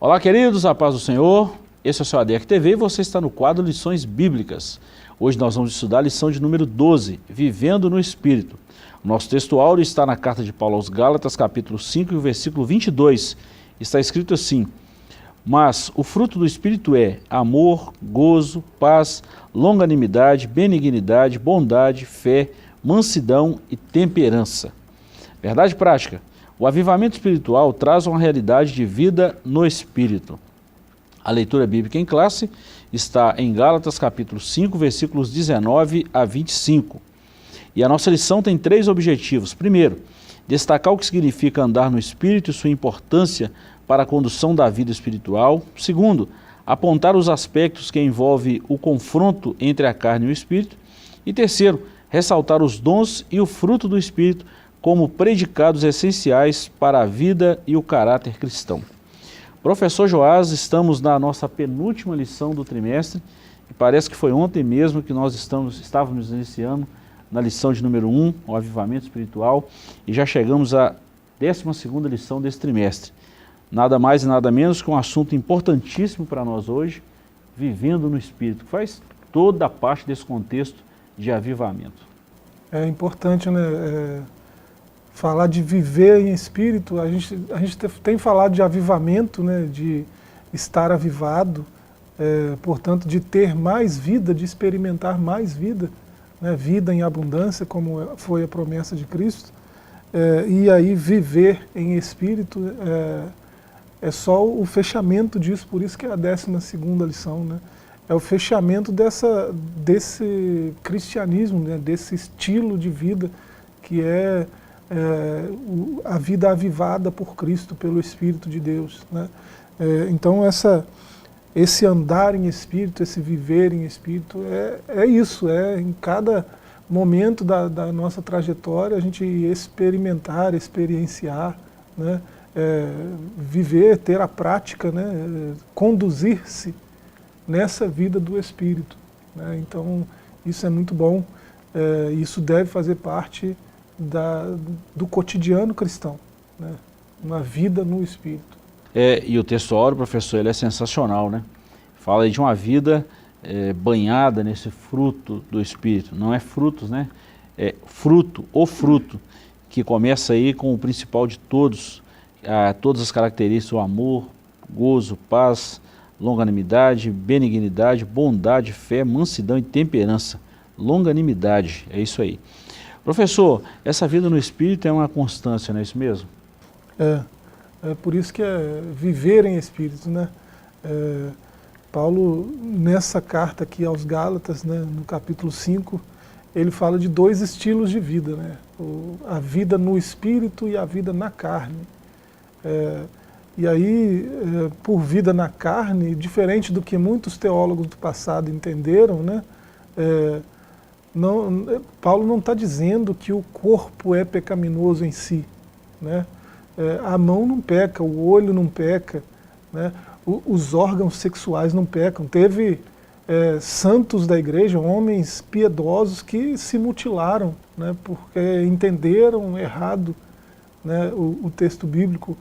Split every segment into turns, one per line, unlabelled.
Olá, queridos, a paz do Senhor. Esse é o seu ADEC TV e você está no quadro Lições Bíblicas. Hoje nós vamos estudar a lição de número 12, Vivendo no Espírito. O nosso texto áureo está na carta de Paulo aos Gálatas, capítulo 5, e o versículo 22. Está escrito assim: Mas o fruto do Espírito é amor, gozo, paz, longanimidade, benignidade, bondade, fé, mansidão e temperança. Verdade prática. O avivamento espiritual traz uma realidade de vida no Espírito. A leitura bíblica em classe está em Gálatas capítulo 5, versículos 19 a 25. E a nossa lição tem 3 objetivos. Primeiro, destacar o que significa andar no Espírito e sua importância para a condução da vida espiritual. Segundo, apontar os aspectos que envolvem o confronto entre a carne e o Espírito. E terceiro, ressaltar os dons e o fruto do Espírito como predicados essenciais para a vida e o caráter cristão. Professor Joás, estamos na nossa penúltima lição do trimestre, e parece que foi ontem mesmo que nós estávamos iniciando na lição de número 1, o avivamento espiritual, e já chegamos à 12ª lição desse trimestre. Nada mais e nada menos que um assunto importantíssimo para nós hoje, vivendo no Espírito, que faz toda a parte desse contexto de avivamento.
É importante, né? Falar de viver em espírito, a gente tem falado de avivamento, né, de estar avivado, portanto de ter mais vida, de experimentar mais vida, né, vida em abundância, como foi a promessa de Cristo, e aí viver em espírito é só o fechamento disso, por isso que é a 12ª lição, né, é o fechamento desse cristianismo, né, desse estilo de vida que é a vida avivada por Cristo, pelo Espírito de Deus, né? Então esse andar em Espírito, esse viver em Espírito, é isso, em cada momento da nossa trajetória a gente experimentar, experienciar, né? Viver, ter a prática, né? Conduzir-se nessa vida do Espírito, né? Então isso é muito bom, isso deve fazer parte do cotidiano cristão, né? Uma vida no Espírito.
E o texto áureo, professor, ele é sensacional, né? Fala aí de uma vida banhada nesse fruto do Espírito. Não é frutos, né? É fruto, o fruto, que começa aí com o principal de todos, todas as características: o amor, gozo, paz, longanimidade, benignidade, bondade, fé, mansidão e temperança. Longanimidade, é isso aí. Professor, essa vida no Espírito é uma constância, não é isso mesmo?
É por isso que é viver em Espírito, né? Paulo, nessa carta aqui aos Gálatas, né, no capítulo 5, ele fala de 2 estilos de vida, né? A vida no Espírito e a vida na carne. E aí, por vida na carne, diferente do que muitos teólogos do passado entenderam, né? Paulo não está dizendo que o corpo é pecaminoso em si, né? A mão não peca, o olho não peca, né? Os órgãos sexuais não pecam. Teve santos da igreja, homens piedosos que se mutilaram, né? Porque entenderam errado, né, o texto bíblico,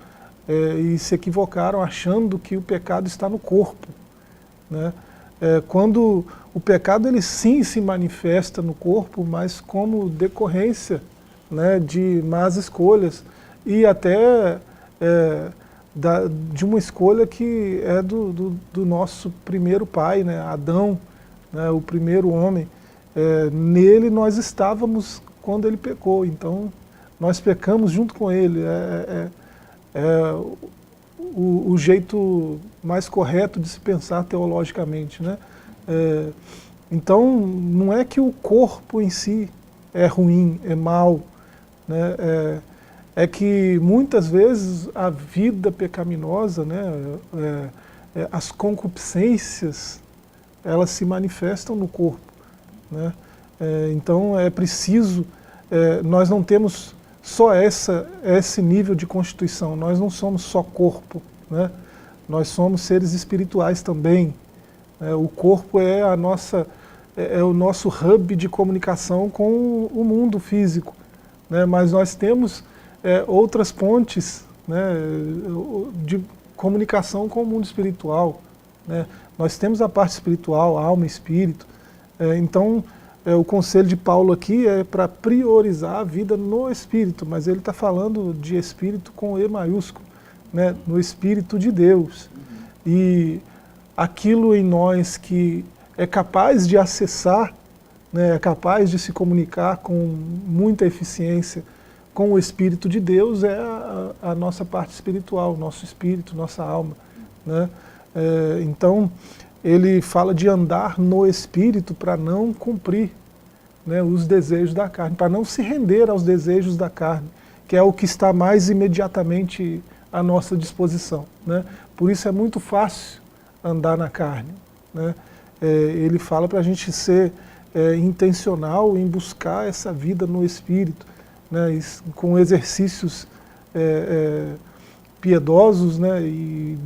e se equivocaram achando que o pecado está no corpo, né? Quando o pecado ele sim se manifesta no corpo, mas como decorrência, né, de más escolhas e até de uma escolha que é do nosso primeiro pai, né, Adão, né, o primeiro homem. Nele nós estávamos quando ele pecou, então nós pecamos junto com ele. O jeito mais correto de se pensar teologicamente, né? Então, não é que o corpo em si é ruim, é mau, né? É que muitas vezes a vida pecaminosa, né, as concupiscências, elas se manifestam no corpo, né? Então é preciso, nós não temos só esse nível de constituição, nós não somos só corpo, né? Nós somos seres espirituais também. O corpo é o nosso hub de comunicação com o mundo físico, né? Mas nós temos outras pontes, né, comunicação com o mundo espiritual, né? Nós temos a parte espiritual, alma e espírito, então o conselho de Paulo aqui é para priorizar a vida no espírito, mas ele está falando de espírito com E maiúsculo, né? No espírito de Deus. E aquilo em nós que é capaz de acessar, né, é capaz de se comunicar com muita eficiência com o Espírito de Deus é a nossa parte espiritual, nosso espírito, nossa alma, né? Então, ele fala de andar no Espírito para não cumprir, né, os desejos da carne, para não se render aos desejos da carne, que é o que está mais imediatamente à nossa disposição, né? Por isso é muito fácil andar na carne, né? Ele fala para a gente ser intencional em buscar essa vida no Espírito, né, com exercícios piedosos, né, e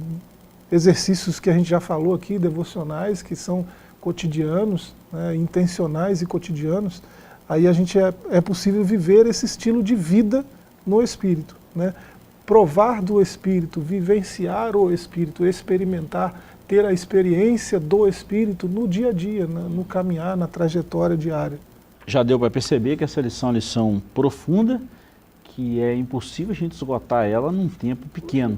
exercícios que a gente já falou aqui, devocionais, que são cotidianos, né, intencionais e cotidianos. Aí a gente é possível viver esse estilo de vida no Espírito, né, provar do Espírito, vivenciar o Espírito, experimentar, ter a experiência do Espírito no dia a dia, no caminhar, na trajetória diária.
Já deu para perceber que essa lição é uma lição profunda, que é impossível a gente esgotar ela num tempo pequeno,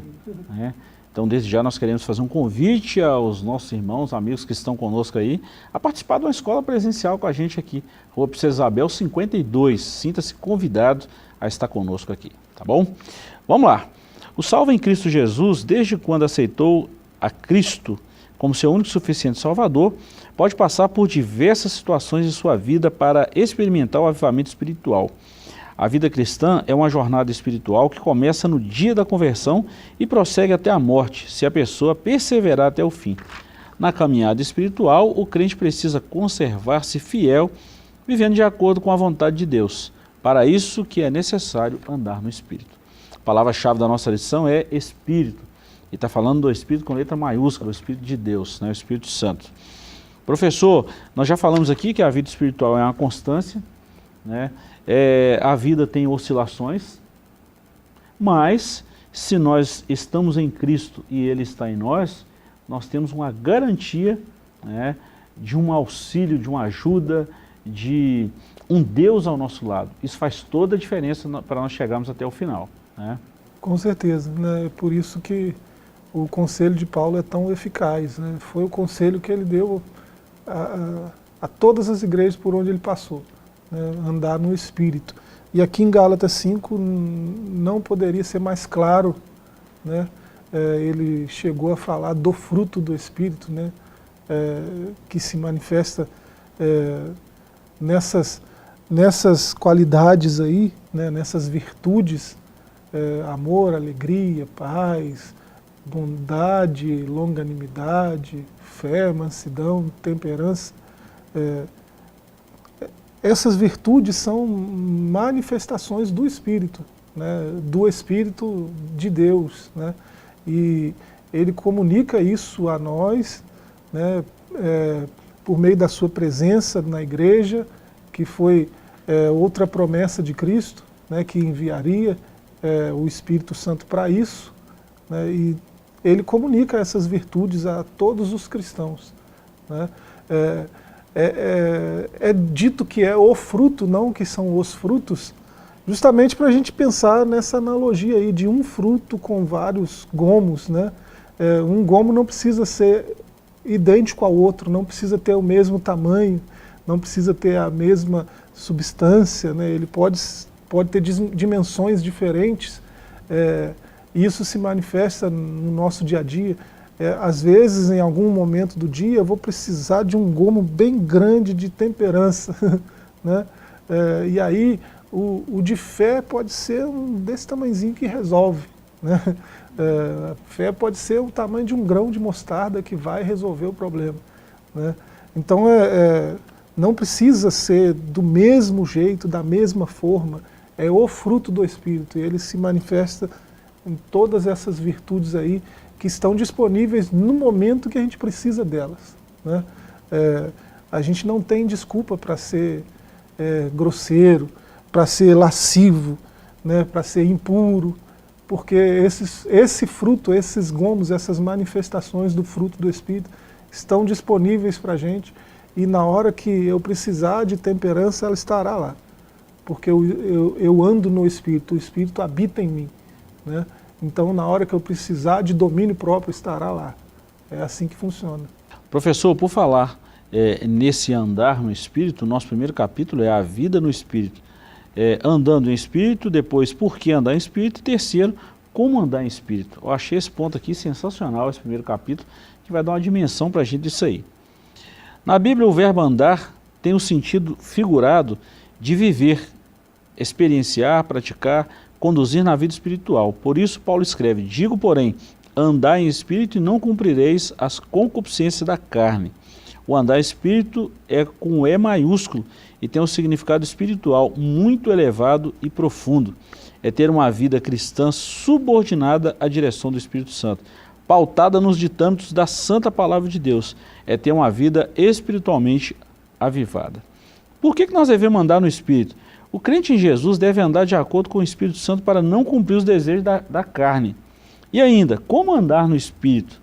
né? Então, desde já nós queremos fazer um convite aos nossos irmãos, amigos que estão conosco aí, a participar de uma escola presencial com a gente aqui, Rua Princesa Isabel 52. Sinta-se convidado a estar conosco aqui, tá bom? Vamos lá. O salvo em Cristo Jesus, desde quando aceitou a Cristo como seu único e suficiente Salvador, pode passar por diversas situações de sua vida para experimentar o avivamento espiritual. A vida cristã é uma jornada espiritual que começa no dia da conversão e prossegue até a morte, se a pessoa perseverar até o fim. Na caminhada espiritual, o crente precisa conservar-se fiel, vivendo de acordo com a vontade de Deus. Para isso que é necessário andar no Espírito. A palavra-chave da nossa lição é Espírito. E está falando do Espírito com letra maiúscula, o Espírito de Deus, né, o Espírito Santo. Professor, nós já falamos aqui que a vida espiritual é uma constância, né? A vida tem oscilações, mas se nós estamos em Cristo e Ele está em nós, nós temos uma garantia, né, de um auxílio, de uma ajuda, de um Deus ao nosso lado. Isso faz toda a diferença para nós chegarmos até o final, né? Com
certeza, né? É por isso que o conselho de Paulo é tão eficaz, né? Foi o conselho que ele deu a todas as igrejas por onde ele passou, né? Andar no Espírito. E aqui em Gálatas 5 não poderia ser mais claro, né? Ele chegou a falar do fruto do Espírito, né? Que se manifesta nessas qualidades aí, né? Nessas virtudes, amor, alegria, paz, bondade, longanimidade, fé, mansidão, temperança. Essas virtudes são manifestações do Espírito, né, do Espírito de Deus, né, e ele comunica isso a nós, né, por meio da sua presença na igreja, que foi outra promessa de Cristo, né, que enviaria o Espírito Santo para isso, né, e ele comunica essas virtudes a todos os cristãos, né. É dito que é o fruto, não que são os frutos, justamente para a gente pensar nessa analogia aí de um fruto com vários gomos, né? Um gomo não precisa ser idêntico ao outro, não precisa ter o mesmo tamanho, não precisa ter a mesma substância, né? Ele pode ter dimensões diferentes, e isso se manifesta no nosso dia a dia. Às vezes, em algum momento do dia, eu vou precisar de um gomo bem grande de temperança, né? E aí, o de fé pode ser desse tamanhozinho que resolve, né? A fé pode ser o tamanho de um grão de mostarda que vai resolver o problema, né? Então, não precisa ser do mesmo jeito, da mesma forma, é o fruto do Espírito, e ele se manifesta em todas essas virtudes aí, que estão disponíveis no momento que a gente precisa delas, né? A gente não tem desculpa para ser grosseiro, para ser lascivo, né? Para ser impuro, porque esse fruto, esses gomos, essas manifestações do fruto do Espírito estão disponíveis para a gente, e na hora que eu precisar de temperança, ela estará lá. Porque eu ando no Espírito, o Espírito habita em mim, né? Então, na hora que eu precisar de domínio próprio, estará lá. É assim que funciona.
Professor, por falar nesse andar no Espírito, nosso primeiro capítulo é a vida no Espírito. Andando em Espírito, depois por que andar em Espírito, e terceiro, como andar em Espírito. Eu achei esse ponto aqui sensacional, esse primeiro capítulo, que vai dar uma dimensão para a gente disso aí. Na Bíblia, o verbo andar tem o sentido figurado de viver, experienciar, praticar, conduzir na vida espiritual. Por isso, Paulo escreve: digo, porém, andar em espírito e não cumprireis as concupiscências da carne. O andar em espírito é com E maiúsculo e tem um significado espiritual muito elevado e profundo. É ter uma vida cristã subordinada à direção do Espírito Santo, pautada nos ditâmetros da santa palavra de Deus. É ter uma vida espiritualmente avivada. Por que nós devemos andar no Espírito? O crente em Jesus deve andar de acordo com o Espírito Santo para não cumprir os desejos da carne. E ainda, como andar no Espírito?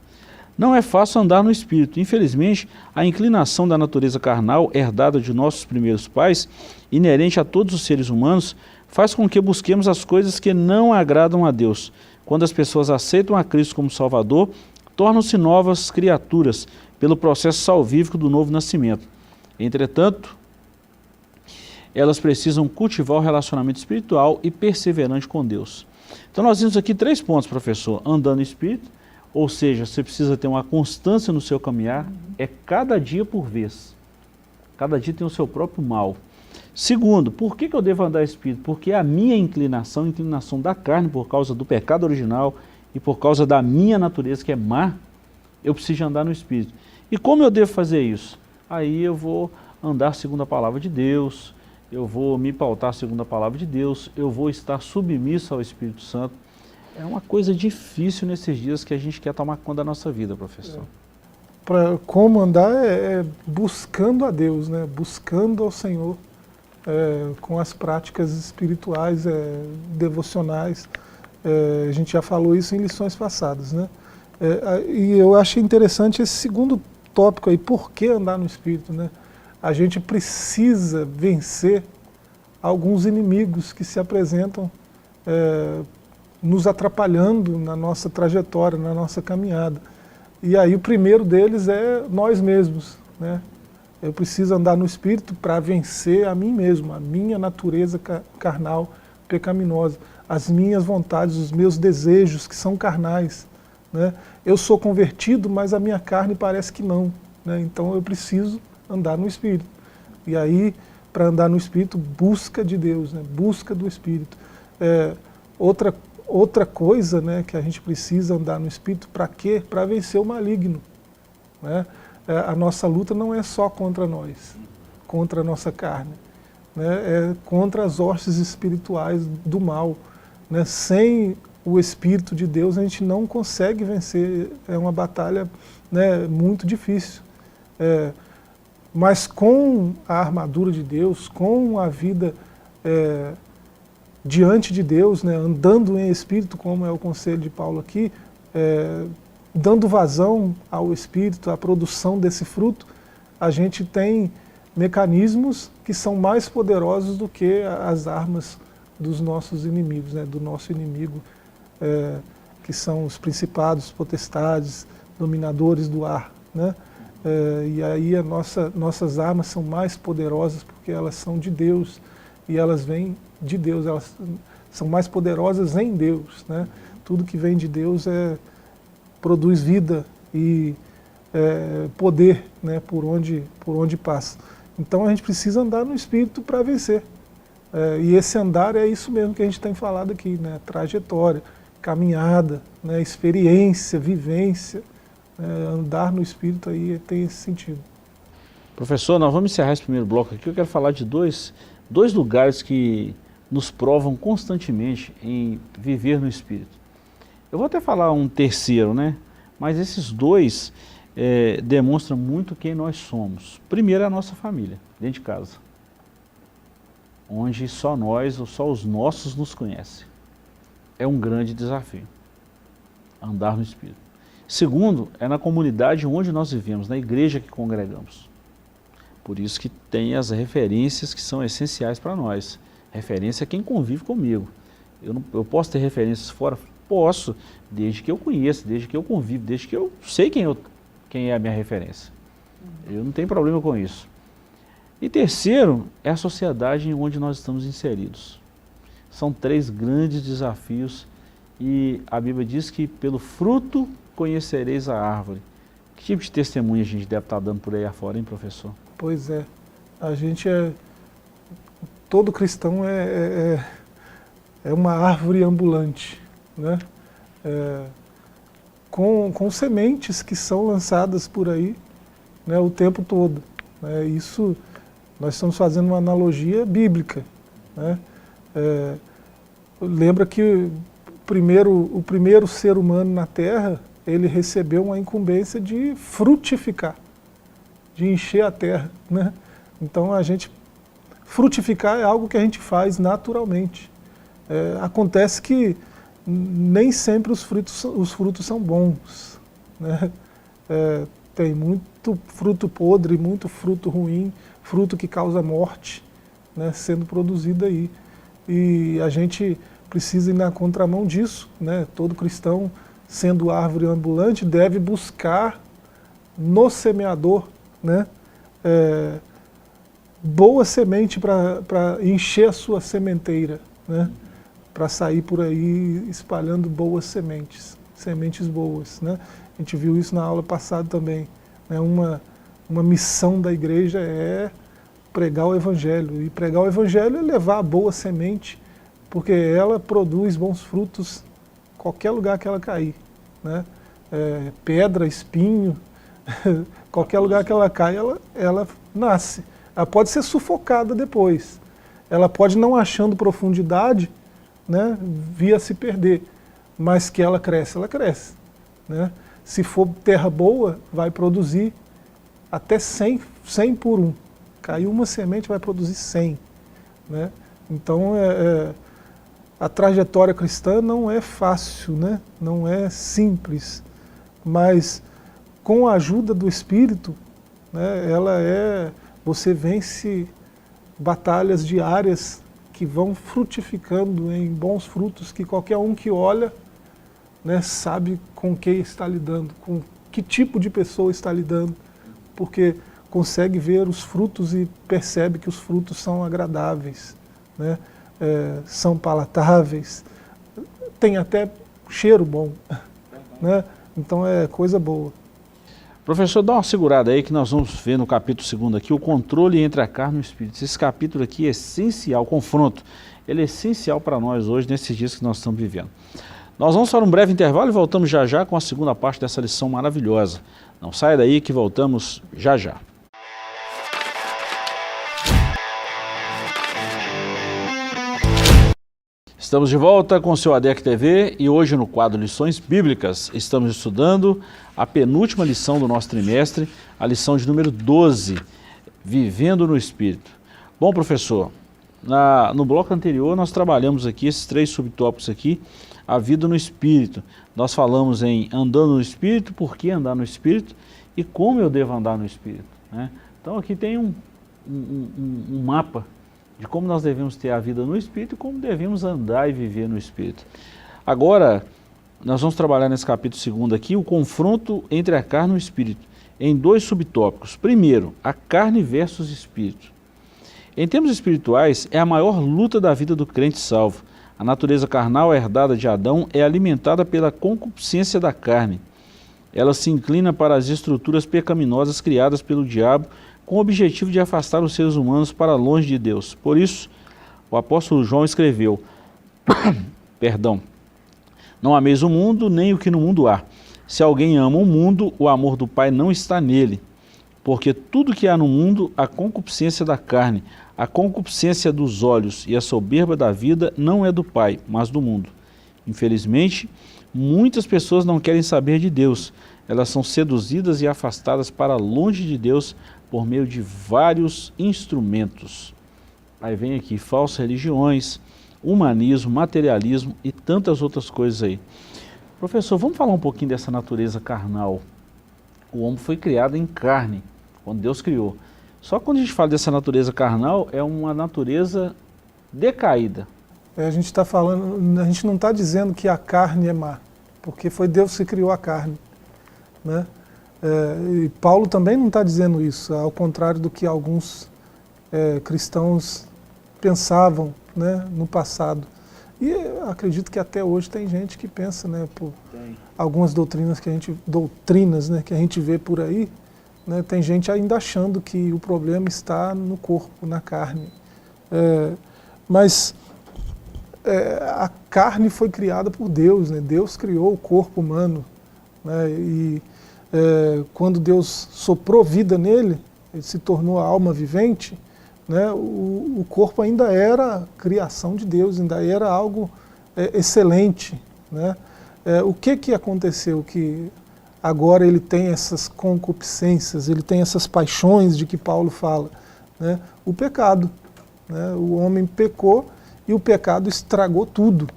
Não é fácil andar no Espírito. Infelizmente, a inclinação da natureza carnal, herdada de nossos primeiros pais, inerente a todos os seres humanos, faz com que busquemos as coisas que não agradam a Deus. Quando as pessoas aceitam a Cristo como Salvador, tornam-se novas criaturas pelo processo salvífico do novo nascimento. Entretanto, elas precisam cultivar o relacionamento espiritual e perseverante com Deus. Então nós vimos aqui 3 pontos, professor. Andando no Espírito, ou seja, você precisa ter uma constância no seu caminhar, é cada dia por vez. Cada dia tem o seu próprio mal. Segundo, por que eu devo andar no Espírito? Porque a minha inclinação, a inclinação da carne, por causa do pecado original e por causa da minha natureza, que é má, eu preciso andar no Espírito. E como eu devo fazer isso? Aí eu vou andar segundo a palavra de Deus, eu vou me pautar segundo a palavra de Deus, eu vou estar submisso ao Espírito Santo. É uma coisa difícil nesses dias que a gente quer tomar conta da nossa vida, professor.
Como andar é buscando a Deus, né? Buscando ao Senhor, com as práticas espirituais, devocionais. A gente já falou isso em lições passadas, né? E eu achei interessante esse segundo tópico aí, por que andar no Espírito, né? A gente precisa vencer alguns inimigos que se apresentam nos atrapalhando na nossa trajetória, na nossa caminhada. E aí o primeiro deles é nós mesmos, né? Eu preciso andar no Espírito para vencer a mim mesmo, a minha natureza carnal, pecaminosa, as minhas vontades, os meus desejos que são carnais, né? Eu sou convertido, mas a minha carne parece que não, né? Então eu preciso andar no Espírito. E aí, para andar no Espírito, busca de Deus, né? Busca do Espírito. Outra coisa, né, que a gente precisa andar no Espírito, para quê? Para vencer o maligno, né? A nossa luta não é só contra nós, contra a nossa carne, né? É contra as hostes espirituais do mal, né? Sem o Espírito de Deus a gente não consegue vencer, é uma batalha, né, muito difícil. Mas com a armadura de Deus, com a vida diante de Deus, né, andando em Espírito, como é o conselho de Paulo aqui, dando vazão ao Espírito, à produção desse fruto, a gente tem mecanismos que são mais poderosos do que as armas dos nossos inimigos, né, do nosso inimigo, que são os principados, potestades, dominadores do ar, né? E aí nossas armas são mais poderosas porque elas são de Deus e elas vêm de Deus, elas são mais poderosas em Deus, né? Tudo que vem de Deus produz vida e poder, né, por onde passa. Então a gente precisa andar no Espírito para vencer. E esse andar é isso mesmo que a gente tem falado aqui, né? Trajetória, caminhada, né? Experiência, vivência. Andar no Espírito aí tem esse sentido.
Professor, nós vamos encerrar esse primeiro bloco aqui. Eu quero falar de dois lugares que nos provam constantemente em viver no Espírito. Eu vou até falar um terceiro, né? Mas esses dois demonstram muito quem nós somos. Primeiro é a nossa família, dentro de casa, onde só nós ou só os nossos nos conhecem. é um grande desafio, andar no Espírito. Segundo, é na comunidade onde nós vivemos, na igreja que congregamos. Por isso que tem as referências que são essenciais para nós. Referência é quem convive comigo. Eu posso ter referências fora? Posso, desde que eu conheça, desde que eu convivo, desde que eu sei quem é a minha referência. Eu não tenho problema com isso. E terceiro, é a sociedade onde nós estamos inseridos. São 3 grandes desafios e a Bíblia diz que pelo fruto conhecereis a árvore. Que tipo de testemunho a gente deve estar dando por aí afora, hein, professor?
Pois é, a gente todo cristão é uma árvore ambulante, né? Com sementes que são lançadas por aí, né, o tempo todo. Né? Isso, nós estamos fazendo uma analogia bíblica. Né? Lembra que o primeiro ser humano na Terra, ele recebeu uma incumbência de frutificar, de encher a terra, né? Então frutificar é algo que a gente faz naturalmente. Acontece que nem sempre os frutos são bons, né? Tem muito fruto podre, muito fruto ruim, fruto que causa morte, né, sendo produzido aí. E a gente precisa ir na contramão disso, né? Todo cristão, sendo árvore ambulante, deve buscar no semeador, né, boa semente para encher a sua sementeira, né, para sair por aí espalhando boas sementes boas. Né. A gente viu isso na aula passada também. Né, uma missão da igreja é pregar o Evangelho. E pregar o Evangelho é levar a boa semente, porque ela produz bons frutos em qualquer lugar que ela cair. Né. Pedra, espinho, qualquer lugar que ela cai, ela nasce. Ela pode ser sufocada depois. Ela pode, não achando profundidade, né, vir a se perder. Mas que ela cresce, né? Se for terra boa, vai produzir até 100 por 1. Caiu uma semente, vai produzir 100. Né? Então, a trajetória cristã não é fácil, né? Não é simples. Mas, com a ajuda do Espírito, né, você vence batalhas diárias que vão frutificando em bons frutos, que qualquer um que olha, né, sabe com quem está lidando, com que tipo de pessoa está lidando, porque consegue ver os frutos e percebe que os frutos são agradáveis, né, são palatáveis, tem até cheiro bom, né, então é coisa boa.
Professor, dá uma segurada aí que nós vamos ver no capítulo 2 aqui, o controle entre a carne e o espírito. Esse capítulo aqui é essencial, o confronto, ele é essencial para nós hoje, nesses dias que nós estamos vivendo. Nós vamos para um breve intervalo e voltamos já já com a segunda parte dessa lição maravilhosa. Não saia daí que voltamos já já. Estamos de volta com o seu ADEC TV e hoje no quadro Lições Bíblicas estamos estudando a penúltima lição do nosso trimestre, a lição de número 12, Vivendo no Espírito. Bom, professor, no bloco anterior nós trabalhamos aqui esses 3 subtópicos aqui, a vida no Espírito. Nós falamos em andando no Espírito, por que andar no Espírito e como eu devo andar no Espírito. Né? Então aqui tem um mapa de como nós devemos ter a vida no Espírito e como devemos andar e viver no Espírito. Agora, nós vamos trabalhar nesse capítulo 2 aqui, o confronto entre a carne e o Espírito, em 2 subtópicos. Primeiro, a carne versus Espírito. Em termos espirituais, é a maior luta da vida do crente salvo. A natureza carnal herdada de Adão é alimentada pela concupiscência da carne. Ela se inclina para as estruturas pecaminosas criadas pelo diabo, com o objetivo de afastar os seres humanos para longe de Deus. Por isso, o apóstolo João escreveu, não ameis o mundo, nem o que no mundo há. Se alguém ama o mundo, o amor do Pai não está nele. Porque tudo que há no mundo, a concupiscência da carne, a concupiscência dos olhos e a soberba da vida não é do Pai, mas do mundo. Infelizmente, muitas pessoas não querem saber de Deus. Elas são seduzidas e afastadas para longe de Deus por meio de vários instrumentos. Aí vem aqui falsas religiões, humanismo, materialismo e tantas outras coisas aí. Professor, vamos falar um pouquinho dessa natureza carnal. O homem foi criado em carne, quando Deus criou. Só que quando a gente fala dessa natureza carnal, é uma natureza decaída.
A gente está falando, a gente não está dizendo que a carne é má, porque foi Deus que criou a carne, né? E Paulo também não está dizendo isso, ao contrário do que alguns cristãos pensavam, né, no passado. E acredito que até hoje tem gente que pensa, né, por algumas doutrinas né, que a gente vê por aí, né, tem gente ainda achando que o problema está no corpo, na carne. Mas a carne foi criada por Deus, né? Deus criou o corpo humano, né? E quando Deus soprou vida nele, ele se tornou a alma vivente, né? O corpo ainda era criação de Deus, ainda era algo excelente, né? O que aconteceu? Que agora ele tem essas concupiscências, ele tem essas paixões de que Paulo fala, né? O pecado, né? O homem pecou e o pecado estragou tudo,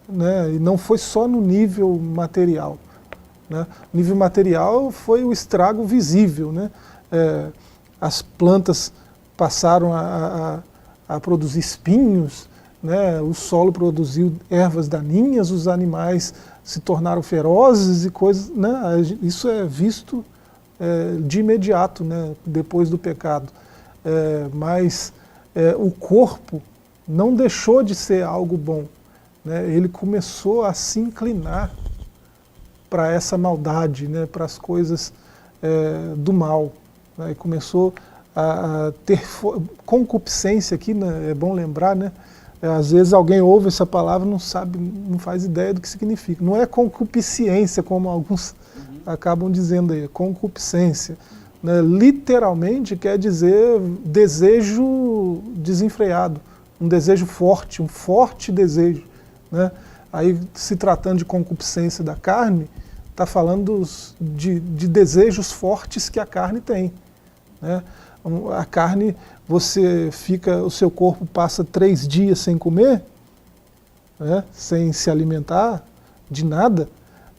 né? E não foi só no nível material, né? O nível material foi o estrago visível, né? As plantas passaram a produzir espinhos, né? O solo produziu ervas daninhas, os animais se tornaram ferozes e coisas, né? Isso é visto de imediato, né? Depois do pecado. Mas o corpo não deixou de ser algo bom, né? Ele começou a se inclinar para essa maldade, né? Para as coisas do mal, né? E começou a ter concupiscência aqui, né? É bom lembrar, né? Às vezes alguém ouve essa palavra e não sabe, não faz ideia do que significa. Não é concupiscência, como alguns acabam dizendo aí, concupiscência, né? Literalmente quer dizer desejo desenfreado, um desejo forte, um forte desejo, né? Aí, se tratando de concupiscência da carne, está falando de desejos fortes que a carne tem, né? A carne, o seu corpo passa 3 dias sem comer, né, sem se alimentar de nada,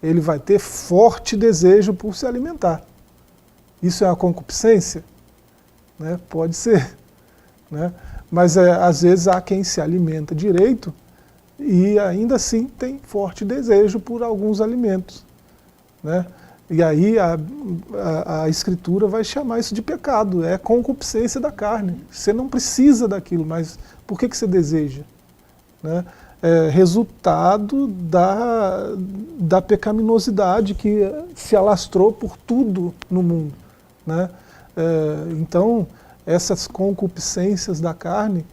ele vai ter forte desejo por se alimentar. Isso é uma concupiscência? Né? Pode ser, né? Mas às vezes há quem se alimenta direito e ainda assim tem forte desejo por alguns alimentos, né? E aí a Escritura vai chamar isso de pecado, é concupiscência da carne. Você não precisa daquilo, mas por que você deseja? Né? É resultado da pecaminosidade que se alastrou por tudo no mundo, né? Então, essas concupiscências da carne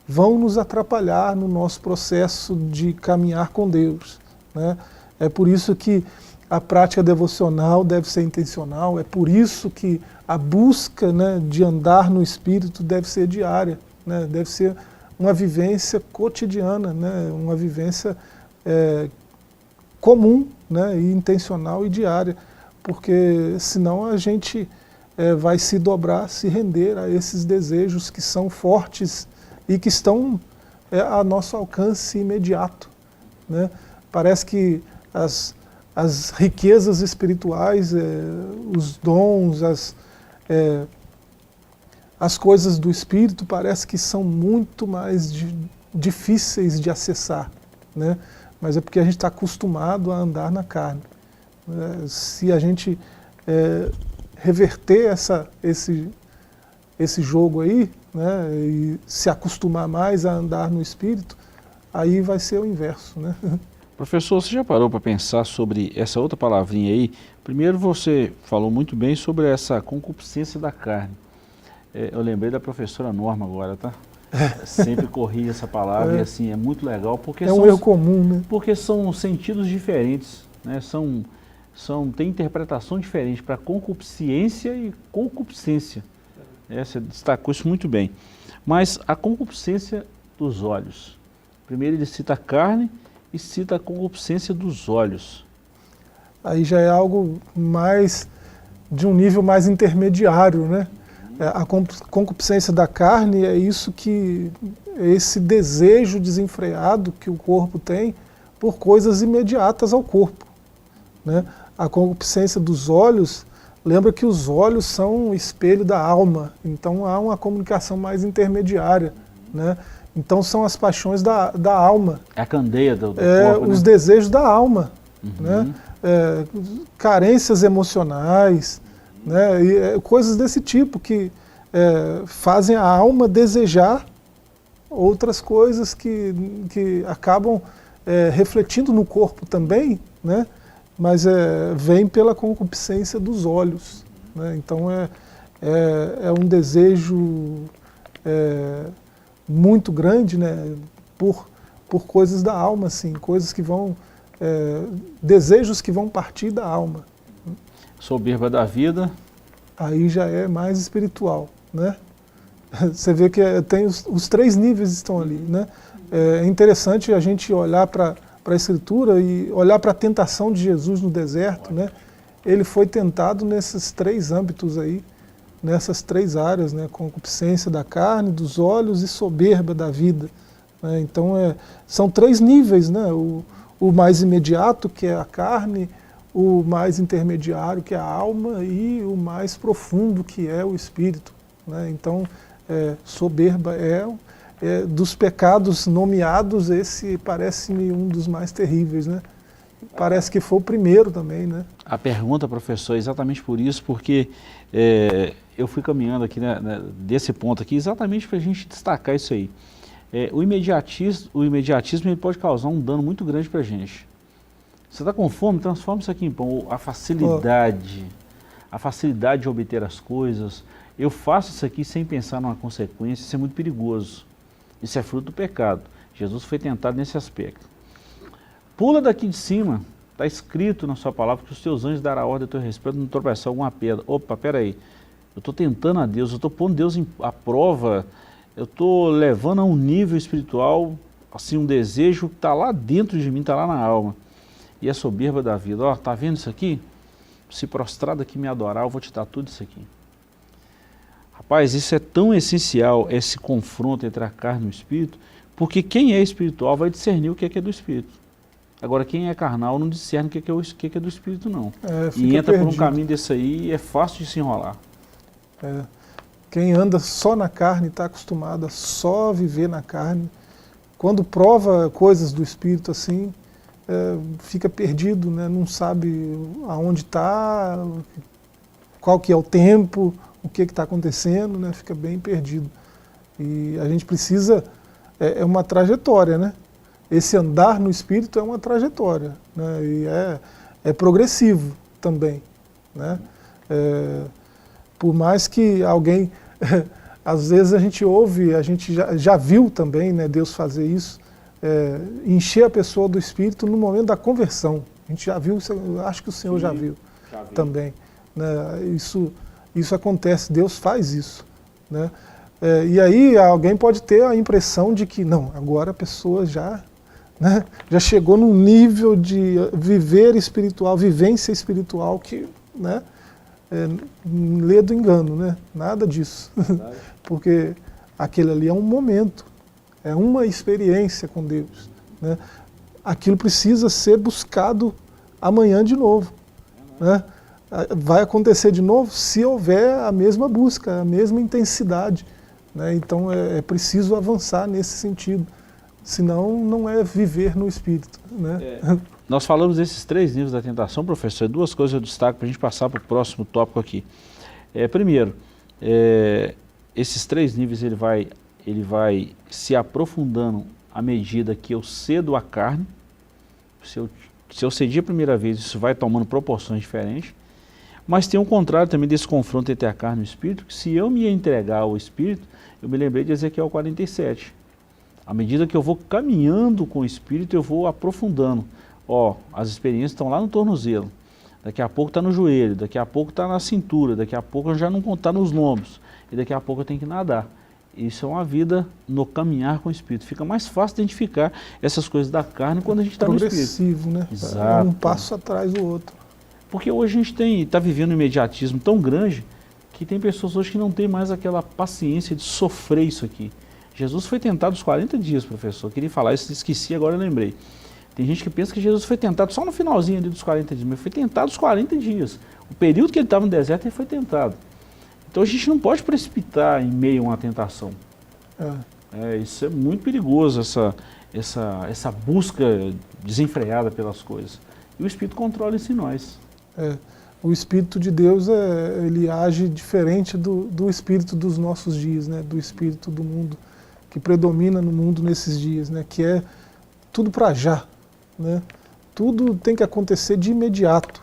vão nos atrapalhar no nosso processo de caminhar com Deus, né? É por isso que a prática devocional deve ser intencional, é por isso que a busca, né, de andar no Espírito deve ser diária, né, deve ser uma vivência cotidiana, né, uma vivência comum, né, e intencional e diária, porque senão a gente vai se dobrar, se render a esses desejos que são fortes e que estão a nosso alcance imediato, né? Parece que as riquezas espirituais, os dons, as coisas do Espírito parece que são muito mais difíceis de acessar, né? Mas é porque a gente está acostumado a andar na carne. Se a gente reverter esse jogo aí, né, e se acostumar mais a andar no Espírito, aí vai ser o inverso, né?
Professor, você já parou para pensar sobre essa outra palavrinha aí? Primeiro você falou muito bem sobre essa concupiscência da carne. Eu lembrei da professora Norma agora, tá? Sempre corrige essa palavra e assim, é muito legal porque
um erro comum, né?
Porque são sentidos diferentes, né? Tem interpretação diferente para concupiscência e concupiscência. Você destacou isso muito bem. Mas a concupiscência dos olhos. Primeiro ele cita a carne e cita a concupiscência dos olhos.
Aí já é algo mais de um nível mais intermediário, né? A concupiscência da carne é isso que esse desejo desenfreado que o corpo tem por coisas imediatas ao corpo, né? A concupiscência dos olhos, lembra que os olhos são o espelho da alma, então há uma comunicação mais intermediária, né? Então são as paixões da alma.
É a candeia do corpo,
os
né?
desejos da alma, né? Carências emocionais, né? E, coisas desse tipo que fazem a alma desejar outras coisas que acabam refletindo no corpo também, né? Mas vem pela concupiscência dos olhos, né? Então é um desejo muito grande, né? Por coisas da alma, assim, coisas que vão, desejos que vão partir da alma.
Soberba da vida.
Aí já é mais espiritual, né? Você vê que tem os três níveis estão ali, né? É interessante a gente olhar para a Escritura e olhar para a tentação de Jesus no deserto, né? Ele foi tentado nesses três âmbitos aí, nessas três áreas, né? Concupiscência da carne, dos olhos e soberba da vida, né? Então são três níveis, né? O mais imediato, que é a carne, o mais intermediário, que é a alma, e o mais profundo, que é o espírito, né? Então, soberba dos pecados nomeados, esse parece-me um dos mais terríveis, né? Parece que foi o primeiro também, né?
A pergunta, professor, é exatamente por isso, porque eu fui caminhando aqui, né, desse ponto aqui, exatamente para a gente destacar isso aí. O imediatismo ele pode causar um dano muito grande para a gente. Você está com fome? Transforma isso aqui em pão. A facilidade de obter as coisas. Eu faço isso aqui sem pensar numa consequência, isso é muito perigoso. Isso é fruto do pecado. Jesus foi tentado nesse aspecto. Pula daqui de cima, está escrito na sua palavra que os teus anjos darão a ordem a teu respeito, não tropeçar alguma pedra. Opa, peraí, eu estou tentando a Deus, eu estou pondo Deus à prova, eu estou levando a um nível espiritual, assim, um desejo que está lá dentro de mim, está lá na alma. E a soberba da vida, ó, tá vendo isso aqui? Se prostrar daqui e me adorar, eu vou te dar tudo isso aqui. Rapaz, isso é tão essencial, esse confronto entre a carne e o espírito, porque quem é espiritual vai discernir o que é do espírito. Agora, quem é carnal não discerne o que é do espírito, não. E entra por um caminho desse aí e é fácil de se enrolar.
Quem anda só na carne está acostumado a só viver na carne. Quando prova coisas do espírito assim, fica perdido, né? Não sabe aonde está, qual que é o tempo, o que está acontecendo, né? Fica bem perdido. E a gente precisa, é uma trajetória, né? Esse andar no espírito é uma trajetória, né? E é progressivo também, né? Por mais que alguém, às vezes a gente ouve, a gente já viu também, né, Deus fazer isso, encher a pessoa do espírito no momento da conversão. A gente já viu, acho que o Senhor já viu também, né? Isso acontece, Deus faz isso, né? E aí alguém pode ter a impressão de que, não, agora a pessoa já chegou num nível de viver espiritual, vivência espiritual que, né, lê do engano, né? Nada disso. Porque aquele ali é um momento, é uma experiência com Deus, né? Aquilo precisa ser buscado amanhã de novo, né? Vai acontecer de novo se houver a mesma busca, a mesma intensidade, né? Então é preciso avançar nesse sentido, senão não é viver no Espírito, né?
Nós falamos desses três níveis da tentação, professor, duas coisas eu destaco para a gente passar para o próximo tópico aqui. Primeiro, esses três níveis ele vai se aprofundando à medida que eu cedo a carne. Se eu cedi a primeira vez, isso vai tomando proporções diferentes. Mas tem um contrário também desse confronto entre a carne e o espírito, que se eu me entregar ao espírito, eu me lembrei de Ezequiel 47. À medida que eu vou caminhando com o espírito, eu vou aprofundando. As experiências estão lá no tornozelo, daqui a pouco está no joelho, daqui a pouco está na cintura, daqui a pouco eu já não está nos lombos, e daqui a pouco eu tenho que nadar. Isso é uma vida no caminhar com o espírito. Fica mais fácil identificar essas coisas da carne quando a gente está no espírito.
Progressivo, né?
Exato.
Um passo atrás do outro.
Porque hoje a gente está vivendo um imediatismo tão grande que tem pessoas hoje que não têm mais aquela paciência de sofrer isso aqui. Jesus foi tentado os 40 dias, professor. Eu queria falar isso, esqueci, agora eu lembrei. Tem gente que pensa que Jesus foi tentado só no finalzinho ali dos 40 dias, mas foi tentado os 40 dias. O período que ele estava no deserto, ele foi tentado. Então a gente não pode precipitar em meio a uma tentação. Isso é muito perigoso, essa busca desenfreada pelas coisas. E o Espírito controla isso em nós.
O Espírito de Deus, ele age diferente do Espírito dos nossos dias, né? Do Espírito do mundo, que predomina no mundo nesses dias, né? Que é tudo para já, né? Tudo tem que acontecer de imediato.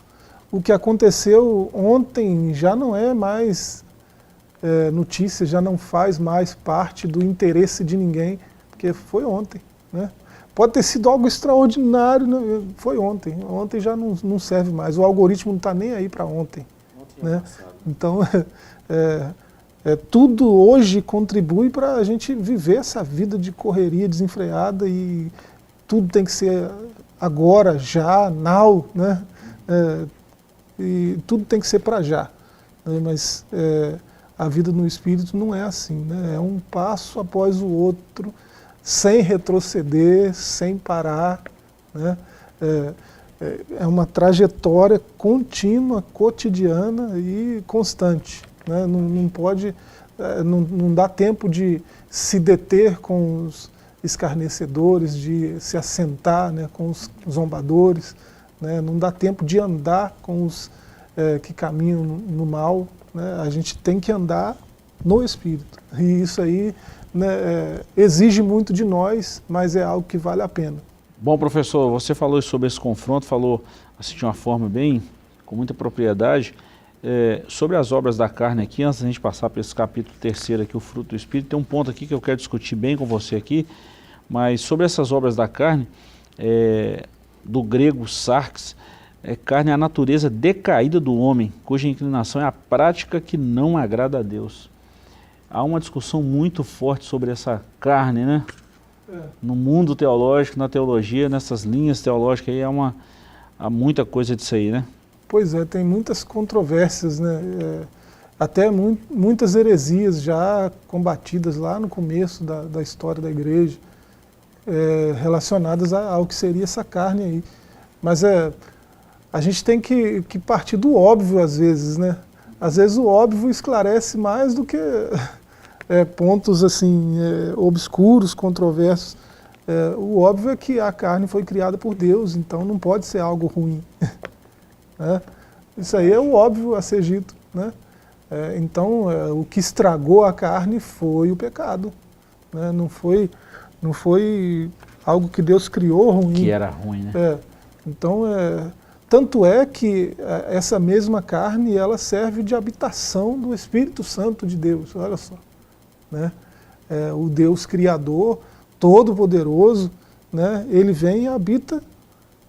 O que aconteceu ontem já não é mais notícia, já não faz mais parte do interesse de ninguém, porque foi ontem, né? Pode ter sido algo extraordinário, né? Foi ontem. Ontem já não serve mais. O algoritmo não está nem aí para ontem. Né? Então, tudo hoje contribui para a gente viver essa vida de correria desenfreada e tudo tem que ser agora, já, now, né? E tudo tem que ser para já. Né? Mas a vida no Espírito não é assim, né? É um passo após o outro, sem retroceder, sem parar, né? É uma trajetória contínua, cotidiana e constante, né? Não pode, não dá tempo de se deter com os escarnecedores, de se assentar, né, com os zombadores, né? Não dá tempo de andar com os que caminham no mal, né? A gente tem que andar no Espírito, e isso aí, né, exige muito de nós, mas é algo que vale a pena.
Bom, professor, você falou sobre esse confronto, falou assim, de uma forma bem, com muita propriedade, sobre as obras da carne aqui. Antes da gente passar para esse capítulo 3 aqui, o fruto do Espírito, tem um ponto aqui que eu quero discutir bem com você aqui, mas sobre essas obras da carne, do grego sarx, carne é a natureza decaída do homem, cuja inclinação é a prática que não agrada a Deus. Há uma discussão muito forte sobre essa carne, né? No mundo teológico, na teologia, nessas linhas teológicas aí, há muita coisa disso aí, né?
Pois é, tem muitas controvérsias, né? Até muitas heresias já combatidas lá no começo da história da igreja, relacionadas ao que seria essa carne aí. Mas a gente tem que partir do óbvio às vezes, né? Às vezes o óbvio esclarece mais do que pontos assim, obscuros, controversos. O óbvio é que a carne foi criada por Deus, então não pode ser algo ruim. Né? Isso aí é o óbvio a ser dito. Né? Então, o que estragou a carne foi o pecado. Né? Não foi algo que Deus criou ruim.
Que era ruim, né?
Então, tanto é que essa mesma carne, ela serve de habitação do Espírito Santo de Deus, olha só. Né? O Deus Criador, Todo-Poderoso, né? Ele vem e habita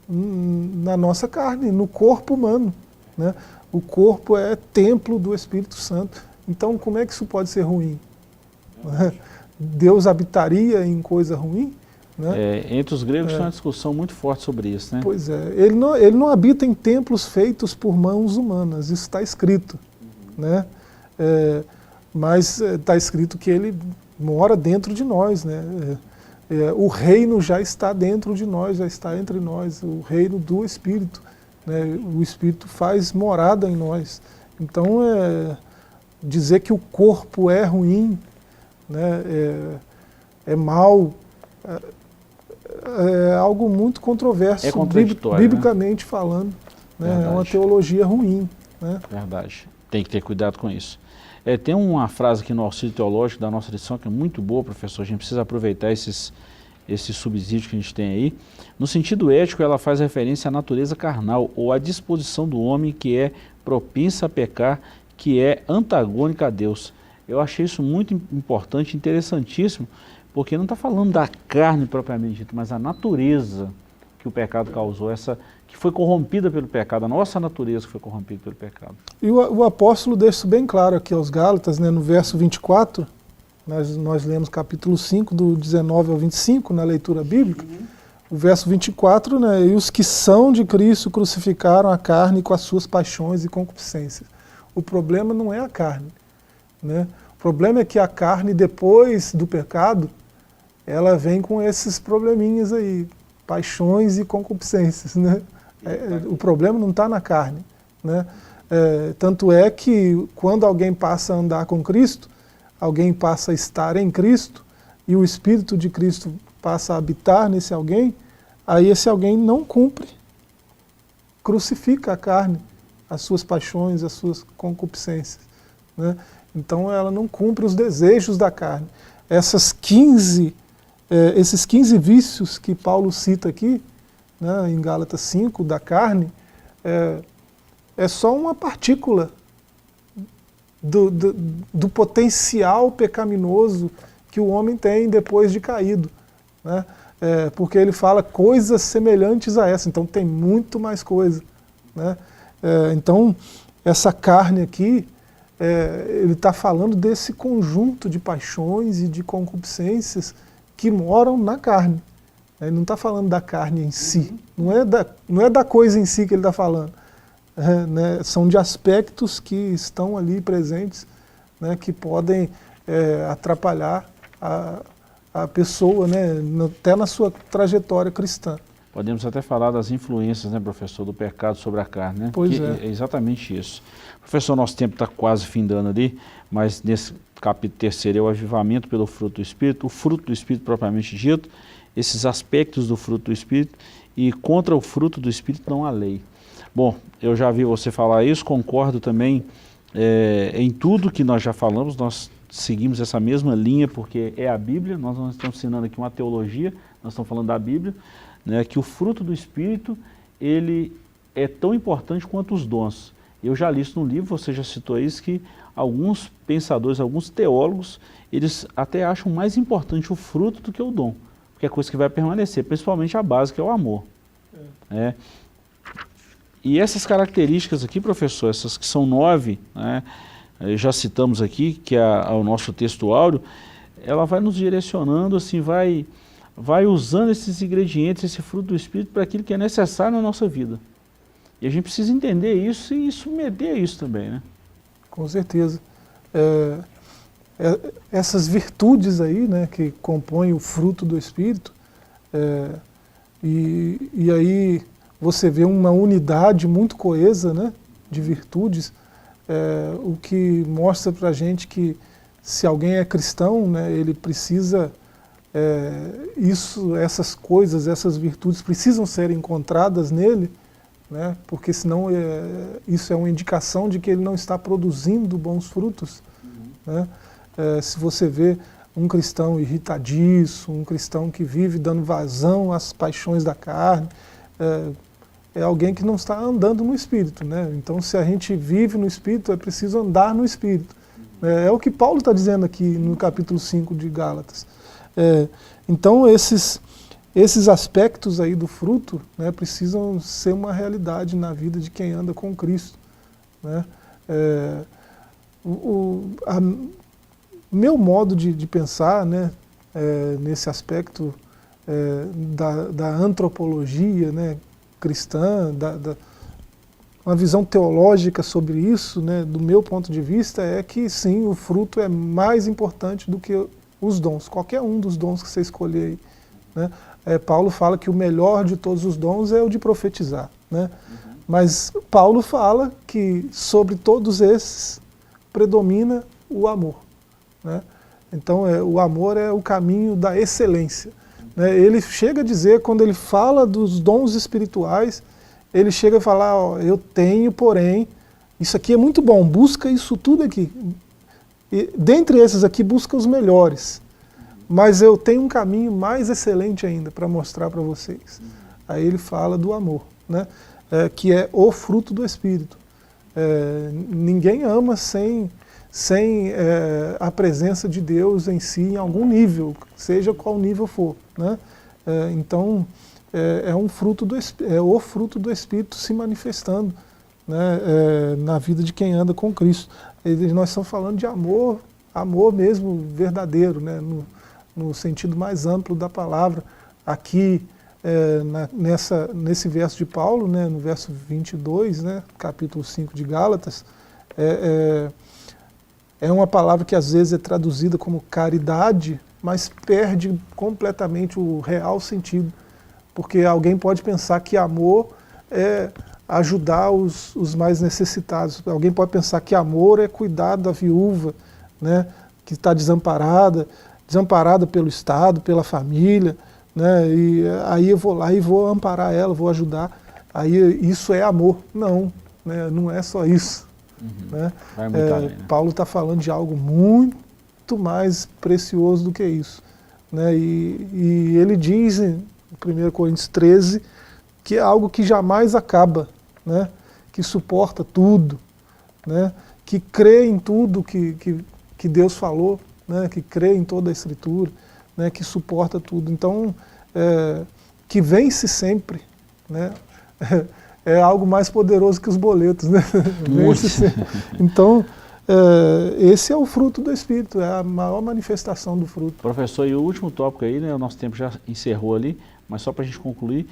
na nossa carne, no corpo humano. Né? O corpo é templo do Espírito Santo. Então, como é que isso pode ser ruim? Deus habitaria em coisa ruim? Né?
Entre os gregos tem uma discussão muito forte sobre isso, né?
Pois é, ele não habita em templos feitos por mãos humanas, isso está escrito. Né? Mas está escrito que ele mora dentro de nós. Né? O reino já está dentro de nós, já está entre nós, o reino do Espírito. Né? O Espírito faz morada em nós. Então, dizer que o corpo é ruim, né? É mal, é algo muito controverso, biblicamente falando. Né? É uma teologia ruim. Né?
Verdade. Tem que ter cuidado com isso. Tem uma frase aqui no auxílio teológico da nossa lição que é muito boa, professor. A gente precisa aproveitar esses subsídios que a gente tem aí. No sentido ético, ela faz referência à natureza carnal, ou à disposição do homem que é propensa a pecar, que é antagônica a Deus. Eu achei isso muito importante, interessantíssimo, porque não está falando da carne propriamente dita, mas a natureza que o pecado causou, essa que foi corrompida pelo pecado, a nossa natureza que foi corrompida pelo pecado.
E o apóstolo deixa isso bem claro aqui aos Gálatas, né, no verso 24, nós lemos capítulo 5, do 19 ao 25, na leitura bíblica, o verso 24, né, e os que são de Cristo crucificaram a carne com as suas paixões e concupiscências. O problema não é a carne, né? O problema é que a carne, depois do pecado, ela vem com esses probleminhas aí, paixões e concupiscências, né? O problema não está na carne, né? Tanto é que quando alguém passa a andar com Cristo, alguém passa a estar em Cristo, e o Espírito de Cristo passa a habitar nesse alguém, aí esse alguém não cumpre, crucifica a carne, as suas paixões, as suas concupiscências, né? Então ela não cumpre os desejos da carne. Esses 15 vícios que Paulo cita aqui, né, em Gálatas 5, da carne, é só uma partícula do potencial pecaminoso que o homem tem depois de caído, né? Porque ele fala coisas semelhantes a essa, então tem muito mais coisa, né? Então, essa carne aqui, ele está falando desse conjunto de paixões e de concupiscências que moram na carne. Ele não está falando da carne em si, não é da coisa em si que ele está falando. Né? São de aspectos que estão ali presentes, né, que podem atrapalhar a pessoa, né, até na sua trajetória cristã.
Podemos até falar das influências, né, professor, do pecado sobre a carne, né?
Pois
é exatamente isso. Professor, nosso tempo está quase findando ali, mas nesse capítulo 3 é o avivamento pelo fruto do Espírito, o fruto do Espírito propriamente dito, esses aspectos do fruto do Espírito, e contra o fruto do Espírito não há lei. Bom, eu já vi você falar isso, concordo também em tudo que nós já falamos, nós seguimos essa mesma linha, porque é a Bíblia, nós não estamos ensinando aqui uma teologia, nós estamos falando da Bíblia, né, que o fruto do Espírito, ele é tão importante quanto os dons. Eu já li isso no livro, você já citou isso, que alguns pensadores, alguns teólogos, eles até acham mais importante o fruto do que o dom, porque é coisa que vai permanecer, principalmente a base, que é o amor. E essas características aqui, professor, essas que são 9, né, já citamos aqui, que é o nosso texto áureo, ela vai nos direcionando, assim, vai usando esses ingredientes, esse fruto do Espírito, para aquilo que é necessário na nossa vida. E a gente precisa entender isso e submeter a isso também, né?
Com certeza. Essas virtudes aí, né, que compõem o fruto do Espírito, e aí você vê uma unidade muito coesa, né, de virtudes, o que mostra para a gente que se alguém é cristão, né, ele precisa, essas coisas, essas virtudes precisam ser encontradas nele, né, porque senão isso é uma indicação de que ele não está produzindo bons frutos. Né? Se você vê um cristão irritadiço, um cristão que vive dando vazão às paixões da carne, é alguém que não está andando no Espírito, né? Então, se a gente vive no Espírito, é preciso andar no Espírito. É o que Paulo está dizendo aqui no capítulo 5 de Gálatas. Então, esses aspectos aí do fruto, né, precisam ser uma realidade na vida de quem anda com Cristo. Né? Meu modo de pensar, né, nesse aspecto da antropologia, né, cristã, uma visão teológica sobre isso, né, do meu ponto de vista, é que sim, o fruto é mais importante do que os dons, qualquer um dos dons que você escolher. Né? Paulo fala que o melhor de todos os dons é o de profetizar. Né? Mas Paulo fala que sobre todos esses predomina o amor. Né? Então o amor é o caminho da excelência. Ele chega a dizer, quando ele fala dos dons espirituais, ele chega a falar, ó, eu tenho, porém, isso aqui é muito bom, busca isso tudo aqui. E, dentre esses aqui, busca os melhores. Mas eu tenho um caminho mais excelente ainda para mostrar para vocês. Aí ele fala do amor, né? Que é o fruto do Espírito. Ninguém ama sem a presença de Deus em si, em algum nível, seja qual nível for. Né? Então, é o fruto do Espírito se manifestando, né, na vida de quem anda com Cristo. Nós estamos falando de amor mesmo verdadeiro, né, no sentido mais amplo da palavra. Aqui, nesse verso de Paulo, né, no verso 22, né, capítulo 5 de Gálatas, É uma palavra que às vezes é traduzida como caridade, mas perde completamente o real sentido. Porque alguém pode pensar que amor é ajudar os mais necessitados. Alguém pode pensar que amor é cuidar da viúva, né, que está desamparada pelo Estado, pela família, né, e aí eu vou lá e vou amparar ela, vou ajudar. Aí isso é amor. Não, né, não é só isso. Né?
Vai muito além, né?
Paulo está falando de algo muito mais precioso do que isso. Né? E ele diz em 1 Coríntios 13 que é algo que jamais acaba, né? Que suporta tudo, né? Que crê em tudo que Deus falou, né? Que crê em toda a Escritura, né? Que suporta tudo. Então, que vence sempre, né? É algo mais poderoso que os boletos, né? Vence sempre. Então, esse é o fruto do Espírito, é a maior manifestação do fruto.
Professor, e o último tópico aí, né? O nosso tempo já encerrou ali, mas só para a gente concluir,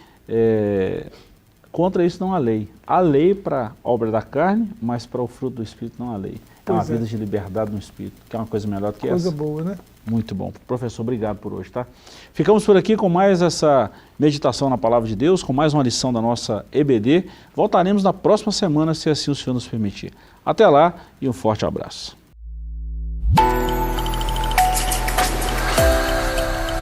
contra isso não há lei. Há lei para a obra da carne, mas para o fruto do Espírito não há lei. É uma vida de liberdade no Espírito, que é uma coisa melhor do que essa.
Coisa boa, né?
Muito bom. Professor, obrigado por hoje, tá? Ficamos por aqui com mais essa meditação na Palavra de Deus, com mais uma lição da nossa EBD. Voltaremos na próxima semana, se assim o Senhor nos permitir. Até lá e um forte abraço.